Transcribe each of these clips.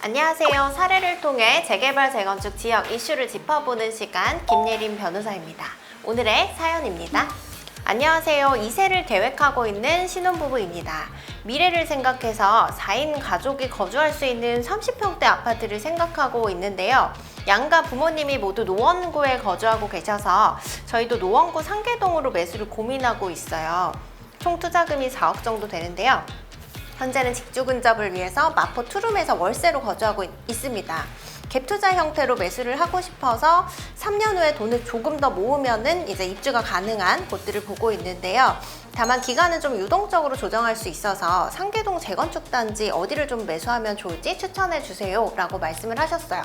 안녕하세요. 사례를 통해 재개발, 재건축 지역 이슈를 짚어보는 시간 김예림 변호사입니다. 오늘의 사연입니다. 안녕하세요. 2세를 계획하고 있는 신혼부부입니다. 미래를 생각해서 4인 가족이 거주할 수 있는 30평대 아파트를 생각하고 있는데요. 양가 부모님이 모두 노원구에 거주하고 계셔서 저희도 노원구 상계동으로 매수를 고민하고 있어요. 총 투자금이 4억 정도 되는데요. 현재는 직주 근접을 위해서 마포 투룸에서 월세로 거주하고 있습니다. 갭투자 형태로 매수를 하고 싶어서 3년 후에 돈을 조금 더 모으면은 이제 입주가 가능한 곳들을 보고 있는데요. 다만 기간은 좀 유동적으로 조정할 수 있어서 상계동 재건축 단지 어디를 좀 매수하면 좋을지 추천해 주세요 라고 말씀을 하셨어요.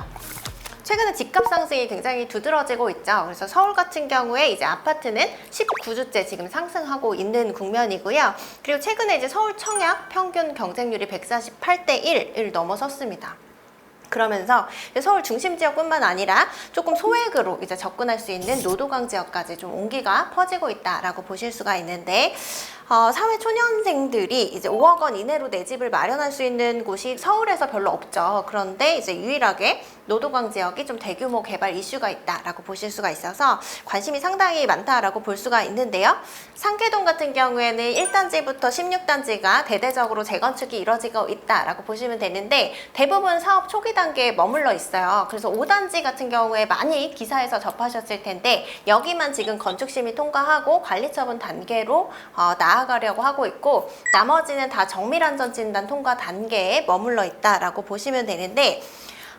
최근에 집값 상승이 굉장히 두드러지고 있죠. 그래서 서울 같은 경우에 이제 아파트는 19주째 지금 상승하고 있는 국면이고요. 그리고 최근에 이제 서울 청약 평균 경쟁률이 148대 1을 넘어섰습니다. 그러면서 서울 중심 지역뿐만 아니라 조금 소액으로 이제 접근할 수 있는 노도강 지역까지 좀 온기가 퍼지고 있다라고 보실 수가 있는데, 사회 초년생들이 이제 5억 원 이내로 내 집을 마련할 수 있는 곳이 서울에서 별로 없죠. 그런데 이제 유일하게 노도강 지역이 좀 대규모 개발 이슈가 있다라고 보실 수가 있어서 관심이 상당히 많다라고 볼 수가 있는데요. 상계동 같은 경우에는 1단지부터 16단지가 대대적으로 재건축이 이뤄지고 있다라고 보시면 되는데, 대부분 사업 초기 단계에 머물러 있어요. 그래서 5단지 같은 경우에 많이 기사에서 접하셨을 텐데, 여기만 지금 건축심의 통과하고 관리처분 단계로 나아가려고 하고 있고, 나머지는 다 정밀안전진단 통과 단계에 머물러 있다라고 보시면 되는데,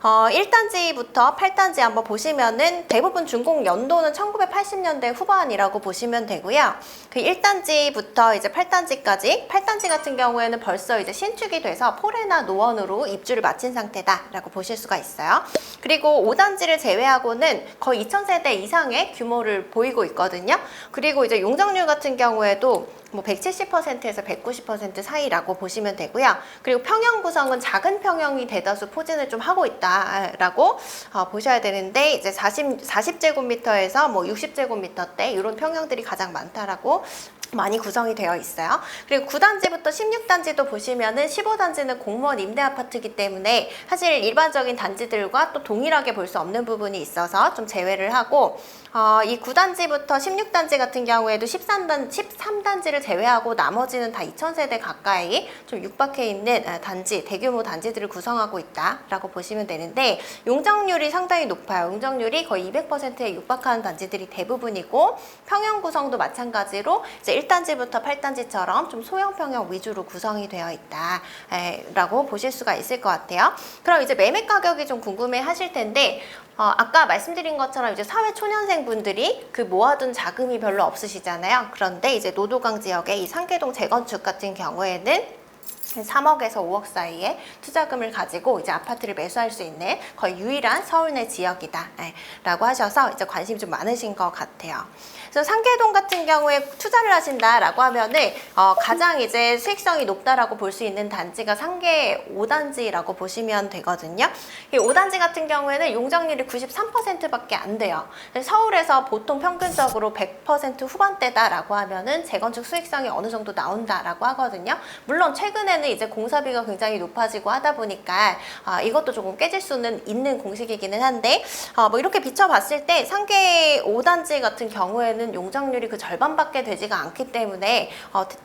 1단지부터 8단지 한번 보시면은 대부분 준공 연도는 1980년대 후반이라고 보시면 되고요. 그 1단지부터 이제 8단지까지, 8단지 같은 경우에는 벌써 이제 신축이 돼서 포레나 노원으로 입주를 마친 상태다라고 보실 수가 있어요. 그리고 5단지를 제외하고는 거의 2000세대 이상의 규모를 보이고 있거든요. 그리고 이제 용적률 같은 경우에도 뭐 170%에서 190% 사이라고 보시면 되고요. 그리고 평형 구성은 작은 평형이 대다수 포진을 좀 하고 있다라고 보셔야 되는데, 이제 40제곱미터에서 뭐 60제곱미터대 이런 평형들이 가장 많다라고 많이 구성이 되어 있어요. 그리고 9단지부터 16단지도 보시면은 15단지는 공무원 임대 아파트이기 때문에 사실 일반적인 단지들과 또 동일하게 볼 수 없는 부분이 있어서 좀 제외를 하고, 이 9단지부터 16단지 같은 경우에도 13단지를 제외하고 나머지는 다 2000세대 가까이 좀 육박해 있는 단지, 대규모 단지들을 구성하고 있다라고 보시면 되는데, 용적률이 상당히 높아요. 용적률이 거의 200%에 육박하는 단지들이 대부분이고, 평형 구성도 마찬가지로 이제 1단지부터 8단지처럼 좀 소형 평형 위주로 구성이 되어 있다라고 보실 수가 있을 것 같아요. 그럼 이제 매매 가격이 좀 궁금해 하실 텐데, 아까 말씀드린 것처럼 이제 사회 초년생 분들이 그 모아둔 자금이 별로 없으시잖아요. 그런데 이제 노도강 지역의 이 상계동 재건축 같은 경우에는 3억에서 5억 사이에 투자금을 가지고 이제 아파트를 매수할 수 있는 거의 유일한 서울 내 지역이다 라고 하셔서 이제 관심이 좀 많으신 것 같아요. 그래서 상계동 같은 경우에 투자를 하신다라고 하면은 가장 이제 수익성이 높다라고 볼 수 있는 단지가 상계 5단지라고 보시면 되거든요. 이 5단지 같은 경우에는 용적률이 93%밖에 안 돼요. 서울에서 보통 평균적으로 100% 후반대다라고 하면은 재건축 수익성이 어느 정도 나온다라고 하거든요. 물론 최근에는 이제 공사비가 굉장히 높아지고 하다 보니까 이것도 조금 깨질 수는 있는 공식이기는 한데, 뭐 이렇게 비춰봤을 때 상계 5단지 같은 경우에는 용적률이 그 절반밖에 되지가 않기 때문에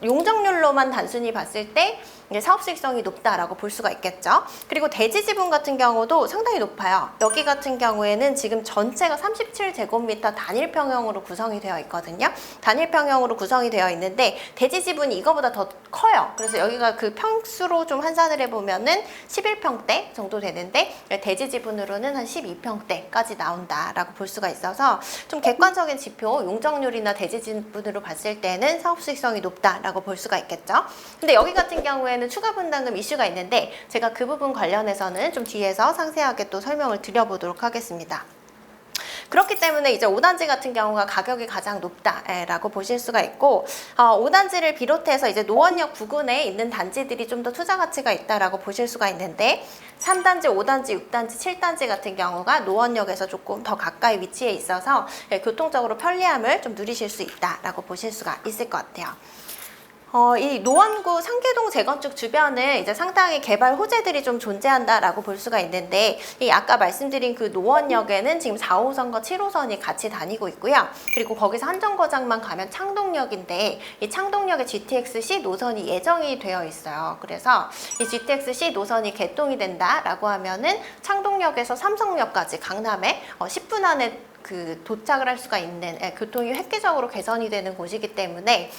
용적률로만 단순히 봤을 때 사업 수익성이 높다라고 볼 수가 있겠죠. 그리고 대지 지분 같은 경우도 상당히 높아요. 여기 같은 경우에는 지금 전체가 37제곱미터 단일 평형으로 구성이 되어 있거든요. 단일 평형으로 구성이 되어 있는데 대지 지분이 이거보다 더 커요. 그래서 여기가 그 평수로 좀 환산을 해보면은 11평대 정도 되는데, 대지 지분으로는 한 12평대까지 나온다라고 볼 수가 있어서 좀 객관적인 지표, 용적률이나 대지 지분으로 봤을 때는 사업 수익성이 높다라고 볼 수가 있겠죠. 근데 여기 같은 경우에는 추가 분담금 이슈가 있는데, 제가 그 부분 관련해서는 좀 뒤에서 상세하게 또 설명을 드려보도록 하겠습니다. 그렇기 때문에 이제 5단지 같은 경우가 가격이 가장 높다라고 보실 수가 있고, 5단지를 비롯해서 이제 노원역 부근에 있는 단지들이 좀 더 투자 가치가 있다라고 보실 수가 있는데, 3단지, 5단지, 6단지, 7단지 같은 경우가 노원역에서 조금 더 가까이 위치해 있어서 교통적으로 편리함을 좀 누리실 수 있다라고 보실 수가 있을 것 같아요. 이 노원구 상계동 재건축 주변은 이제 상당히 개발 호재들이 좀 존재한다라고 볼 수가 있는데, 이 아까 말씀드린 그 노원역에는 지금 4호선과 7호선이 같이 다니고 있고요. 그리고 거기서 한 정거장만 가면 창동역인데, 이 창동역에 GTX-C 노선이 예정이 되어 있어요. 그래서 이 GTX-C 노선이 개통이 된다라고 하면은 창동역에서 삼성역까지 강남에 10분 안에 도착을 할 수가 있는, 교통이 획기적으로 개선이 되는 곳이기 때문에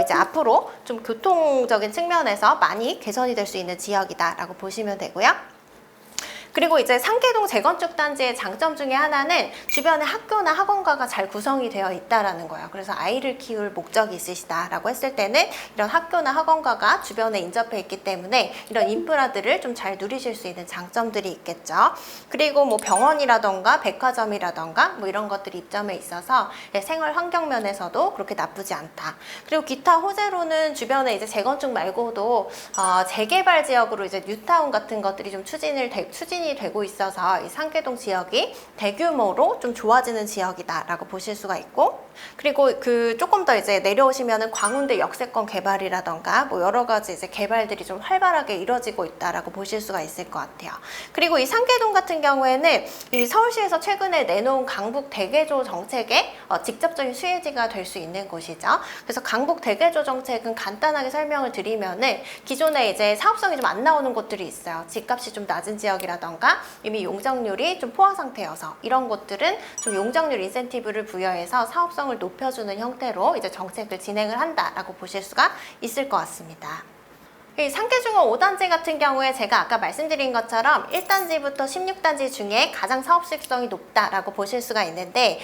이제 앞으로 좀 교통적인 측면에서 많이 개선이 될 수 있는 지역이다라고 보시면 되고요. 그리고 이제 상계동 재건축 단지의 장점 중에 하나는 주변에 학교나 학원가가 잘 구성이 되어 있다라는 거예요. 그래서 아이를 키울 목적이 있으시다라고 했을 때는 이런 학교나 학원가가 주변에 인접해 있기 때문에 이런 인프라들을 좀 잘 누리실 수 있는 장점들이 있겠죠. 그리고 뭐 병원이라던가 백화점이라던가 뭐 이런 것들이 입점해 있어서 생활 환경 면에서도 그렇게 나쁘지 않다. 그리고 기타 호재로는 주변에 이제 재건축 말고도 재개발 지역으로 이제 뉴타운 같은 것들이 좀 추진이 되고 있어서 이 상계동 지역이 대규모로 좀 좋아지는 지역이다라고 보실 수가 있고, 그리고 조금 더 이제 내려오시면은 광운대 역세권 개발이라던가 뭐 여러 가지 이제 개발들이 좀 활발하게 이루어지고 있다라고 보실 수가 있을 것 같아요. 그리고 이 상계동 같은 경우에는 이 서울시에서 최근에 내놓은 강북 대개조 정책의 직접적인 수혜지가 될 수 있는 곳이죠. 그래서 강북 대개조 정책은 간단하게 설명을 드리면은 기존에 이제 사업성이 좀 안 나오는 곳들이 있어요. 집값이 좀 낮은 지역이라던가 이미 용적률이 좀 포화 상태여서 이런 곳들은 좀 용적률 인센티브를 부여해서 사업성을 높여주는 형태로 이제 정책을 진행을 한다라고 보실 수가 있을 것 같습니다. 이 상계중원 5단지 같은 경우에 제가 아까 말씀드린 것처럼 1단지부터 16단지 중에 가장 사업 수익성이 높다라고 보실 수가 있는데,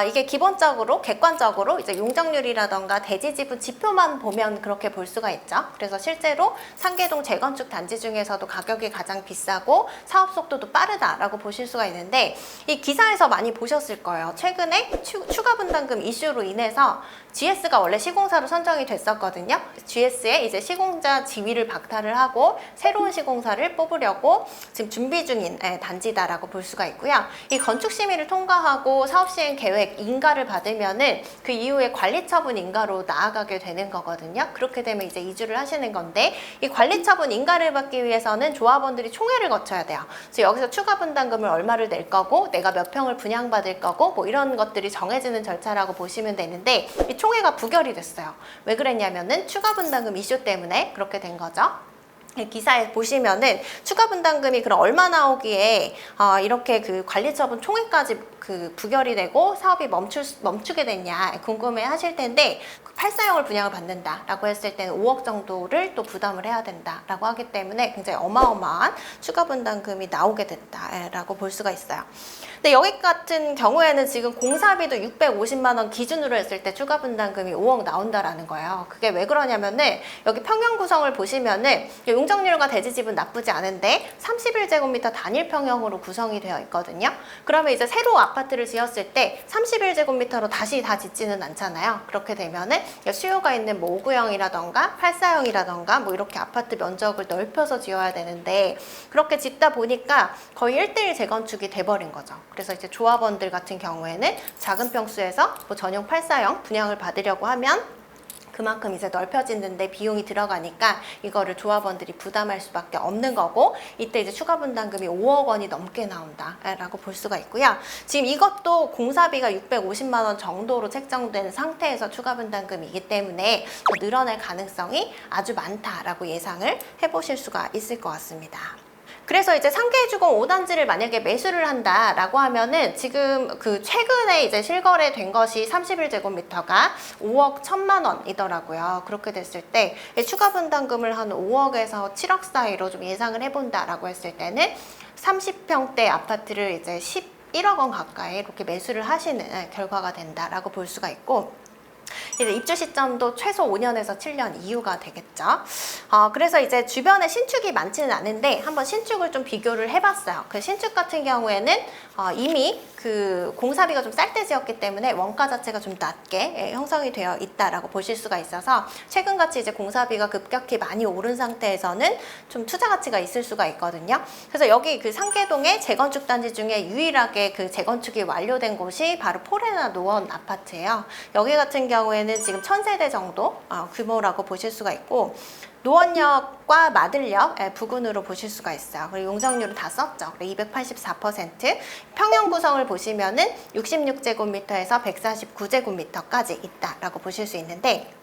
이게 기본적으로 객관적으로 이제 용적률이라던가 대지 지분 지표만 보면 그렇게 볼 수가 있죠. 그래서 실제로 상계동 재건축 단지 중에서도 가격이 가장 비싸고 사업 속도도 빠르다라고 보실 수가 있는데, 이 기사에서 많이 보셨을 거예요. 최근에 추가 분담금 이슈로 인해서 GS가 원래 시공사로 선정이 됐었거든요. GS에 이제 시공자 지위를 박탈을 하고 새로운 시공사를 뽑으려고 지금 준비 중인 단지다라고 볼 수가 있고요. 이 건축 심의를 통과하고 사업 시행 계획 인가를 받으면은 그 이후에 관리 처분 인가로 나아가게 되는 거거든요. 그렇게 되면 이제 이주를 하시는 건데, 이 관리 처분 인가를 받기 위해서는 조합원들이 총회를 거쳐야 돼요. 그래서 여기서 추가 분담금을 얼마를 낼 거고 내가 몇 평을 분양받을 거고 뭐 이런 것들이 정해지는 절차라고 보시면 되는데, 이 총회가 부결이 됐어요. 왜 그랬냐면은 추가 분담금 이슈 때문에 그렇게 된 거죠. 기사에 보시면은 추가 분담금이 그럼 얼마 나오기에 이렇게 관리처분 총회까지 부결이 되고 사업이 멈추게 됐냐 궁금해 하실 텐데, 8사형을 분양을 받는다라고 했을 때는 5억 정도를 또 부담을 해야 된다라고 하기 때문에 굉장히 어마어마한 추가 분담금이 나오게 된다라고 볼 수가 있어요. 근데 여기 같은 경우에는 지금 공사비도 650만 원 기준으로 했을 때 추가 분담금이 5억 나온다라는 거예요. 그게 왜 그러냐면은 여기 평형 구성을 보시면은 용적률과 대지 지분 나쁘지 않은데 31제곱미터 단일 평형으로 구성이 되어 있거든요. 그러면 이제 새로 아파트를 지었을 때 31제곱미터로 다시 다 짓지는 않잖아요. 그렇게 되면은 수요가 있는 뭐 5구형이라던가 8사형이라던가 뭐 이렇게 아파트 면적을 넓혀서 지어야 되는데, 그렇게 짓다 보니까 거의 1:1 재건축이 돼버린 거죠. 그래서 이제 조합원들 같은 경우에는 작은 평수에서 뭐 전용 8사형 분양을 받으려고 하면 그만큼 이제 넓혀지는데 비용이 들어가니까 이거를 조합원들이 부담할 수밖에 없는 거고, 이때 이제 추가 분담금이 5억 원이 넘게 나온다라고 볼 수가 있고요. 지금 이것도 공사비가 650만 원 정도로 책정된 상태에서 추가 분담금이기 때문에 늘어날 가능성이 아주 많다라고 예상을 해보실 수가 있을 것 같습니다. 그래서 이제 상계주공 5단지를 만약에 매수를 한다라고 하면은 지금 최근에 이제 실거래된 것이 31제곱미터가 5억 1천만 원이더라고요. 그렇게 됐을 때 추가 분담금을 한 5억에서 7억 사이로 좀 예상을 해본다라고 했을 때는 30평대 아파트를 이제 11억 원 가까이 이렇게 매수를 하시는 결과가 된다라고 볼 수가 있고, 이제 입주 시점도 최소 5년에서 7년 이후가 되겠죠. 그래서 이제 주변에 신축이 많지는 않은데 한번 신축을 좀 비교를 해봤어요. 그 신축 같은 경우에는 이미 그 공사비가 좀 쌀때지였기 때문에 원가 자체가 좀 낮게 형성이 되어 있다라고 보실 수가 있어서 최근같이 이제 공사비가 급격히 많이 오른 상태에서는 좀 투자 가치가 있을 수가 있거든요. 그래서 여기 그 상계동의 재건축 단지 중에 유일하게 그 재건축이 완료된 곳이 바로 포레나 노원 아파트예요. 여기 같은 경우에는 지금 1000세대 정도 규모라고 보실 수가 있고, 노원역과 마들역 부근으로 보실 수가 있어요. 그리고 용적률은 다 썼죠. 284%. 평형 구성을 보시면은 66제곱미터에서 149제곱미터까지 있다라고 보실 수 있는데,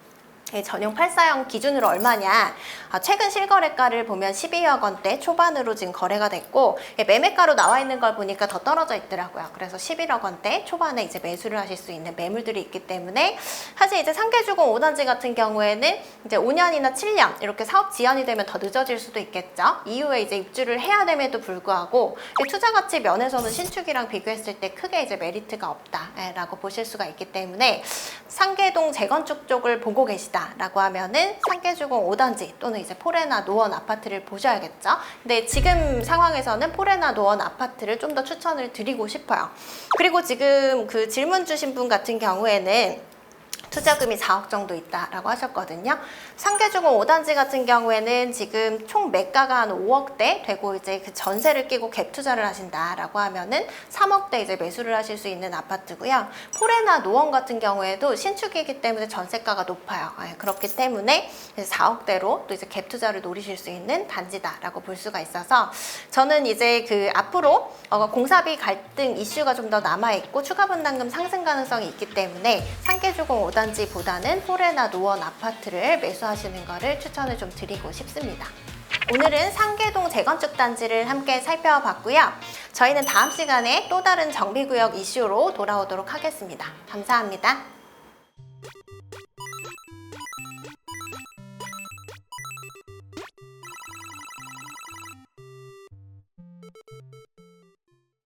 전용 84형 기준으로 얼마냐? 최근 실거래가를 보면 12억 원대 초반으로 지금 거래가 됐고, 매매가로 나와 있는 걸 보니까 더 떨어져 있더라고요. 그래서 11억 원대 초반에 이제 매수를 하실 수 있는 매물들이 있기 때문에, 사실 이제 상계주공 5단지 같은 경우에는 이제 5년이나 7년 이렇게 사업 지연이 되면 더 늦어질 수도 있겠죠. 이후에 이제 입주를 해야 됨에도 불구하고 투자 가치 면에서는 신축이랑 비교했을 때 크게 이제 메리트가 없다라고 보실 수가 있기 때문에, 상계동 재건축 쪽을 보고 계시다 라고 하면은 상계주공 5단지 또는 이제 포레나 노원 아파트를 보셔야겠죠. 근데 지금 상황에서는 포레나 노원 아파트를 좀 더 추천을 드리고 싶어요. 그리고 지금 그 질문 주신 분 같은 경우에는 투자금이 4억 정도 있다라고 하셨거든요. 상계주공 5단지 같은 경우에는 지금 총 매가가 한 5억대 되고, 이제 그 전세를 끼고 갭 투자를 하신다라고 하면은 3억대 이제 매수를 하실 수 있는 아파트고요. 포레나 노원 같은 경우에도 신축이기 때문에 전세가가 높아요. 그렇기 때문에 4억대로 또 이제 갭 투자를 노리실 수 있는 단지다라고 볼 수가 있어서, 저는 이제 그 앞으로 공사비 갈등 이슈가 좀 더 남아있고 추가 분담금 상승 가능성이 있기 때문에 상계주공 5단지보다는 포레나 노원 아파트를 매수하시는 거를 추천을 좀 드리고 싶습니다. 오늘은 상계동 재건축 단지를 함께 살펴봤고요. 저희는 다음 시간에 또 다른 정비구역 이슈로 돌아오도록 하겠습니다. 감사합니다.